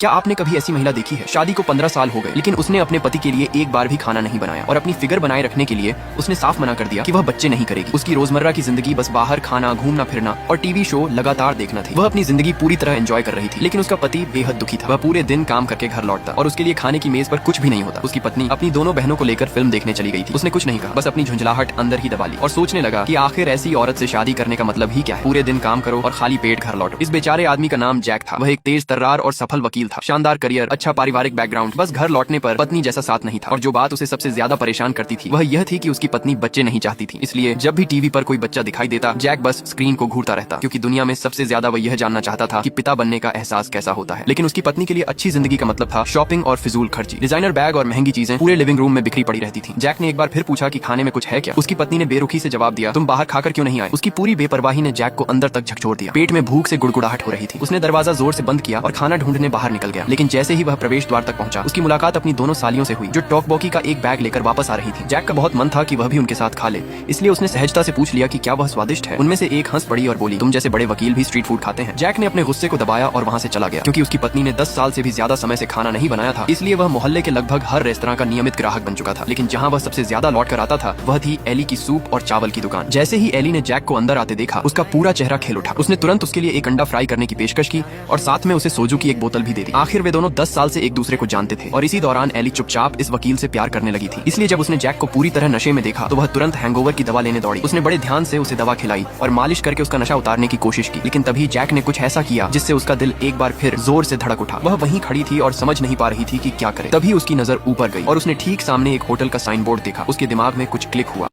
क्या आपने कभी ऐसी महिला देखी है? शादी को 15 साल हो गए लेकिन उसने अपने पति के लिए एक बार भी खाना नहीं बनाया और अपनी फिगर बनाए रखने के लिए उसने साफ मना कर दिया कि वह बच्चे नहीं करेगी। उसकी रोजमर्रा की जिंदगी बस बाहर खाना, घूमना फिरना और टीवी शो लगातार देखना थी। वह अपनी जिंदगी पूरी तरह एंजॉय कर रही थी, लेकिन उसका पति बेहद दुखी था। वह पूरे दिन काम करके घर लौटता और उसके लिए खाने की मेज पर कुछ भी नहीं होता। उसकी पत्नी अपनी दोनों बहनों को लेकर फिल्म देखने चली गई थी। उसने कुछ नहीं कहा, बस अपनी झुंझलाहट अंदर ही दबा ली और सोचने लगा कि आखिर ऐसी औरत से शादी करने का मतलब ही क्या है। पूरे दिन काम करो और खाली पेट घर लौटो। इस बेचारे आदमी का नाम जैक था। वह एक तेज तर्रार और सफल वकील था, शानदार करियर, अच्छा पारिवारिक बैकग्राउंड। बस घर लौटने पर पत्नी जैसा साथ नहीं था। और जो बात उसे सबसे ज्यादा परेशान करती थी वह यह थी कि उसकी पत्नी बच्चे नहीं चाहती थी। इसलिए जब भी टीवी पर कोई बच्चा दिखाई देता, जैक बस स्क्रीन को घूरता रहता, क्योंकि दुनिया में सबसे ज्यादा वह यह जानना चाहता था कि पिता बनने का एहसास कैसा होता है। लेकिन उसकी पत्नी के लिए अच्छी जिंदगी का मतलब था शॉपिंग और फिजूल खर्ची। डिजाइनर बैग और महंगी चीजें पूरे लिविंग रूम में बिखरी पड़ी रहती थी। जैक ने एक बार फिर पूछा कि खाने में कुछ है क्या। उसकी पत्नी ने बेरुखी से जवाब दिया, तुम बाहर खाकर क्यों नहीं आए। उसकी पूरी बेपरवाही ने जैक को अंदर तक झकझोर दिया। पेट में भूख से गुड़गुड़ाहट हो रही थी। उसने दरवाजा जोर से बंद किया और खाना ढूंढने बाहर निकल गया। लेकिन जैसे ही वह प्रवेश द्वार तक पहुंचा, उसकी मुलाकात अपनी दोनों सालियों से हुई, जो टॉकबॉकी का एक बैग लेकर वापस आ रही थी। जैक का बहुत मन था कि वह भी उनके साथ खा ले, इसलिए उसने सहजता से पूछ लिया कि क्या वह स्वादिष्ट है। उनमें से एक हंस पड़ी और बोली, तुम जैसे बड़े वकील भी स्ट्रीट फूड खाते हैं। जैक ने अपने गुस्से को दबाया और वहाँ से चला गया। क्योंकि उसकी पत्नी ने 10 साल से भी ज्यादा समय से खाना नहीं बनाया था, इसलिए वह मोहल्ले के लगभग हर रेस्तरां का नियमित ग्राहक बन चुका था। लेकिन जहाँ वह सबसे ज्यादा लौट कर आता था वह थी एली की सूप और चावल की दुकान। जैसे ही एली ने जैक को अंदर आते देखा, उसका पूरा चेहरा खेल उठा। उसने तुरंत उसके लिए एक अंडा फ्राई करने की पेशकश की और साथ में उसे सोजू की एक बोतल भी दे दी। आखिर वे दोनों 10 साल से एक दूसरे को जानते थे और इसी दौरान एली चुपचाप इस वकील से प्यार करने लगी थी। इसलिए जब उसने जैक को पूरी तरह नशे में देखा तो वह तुरंत हैंगओवर की दवा लेने दौड़ी। उसने बड़े ध्यान से उसे दवा खिलाई और मालिश करके उसका नशा उतारने की कोशिश की। लेकिन तभी जैक ने कुछ ऐसा किया जिससे उसका दिल एक बार फिर जोर से धड़क उठा। वह वहीं खड़ी थी और समझ नहीं पा रही थी कि क्या करे। तभी उसकी नजर ऊपर गई और उसने ठीक सामने एक होटल का साइन बोर्ड देखा। उसके दिमाग में कुछ क्लिक हुआ।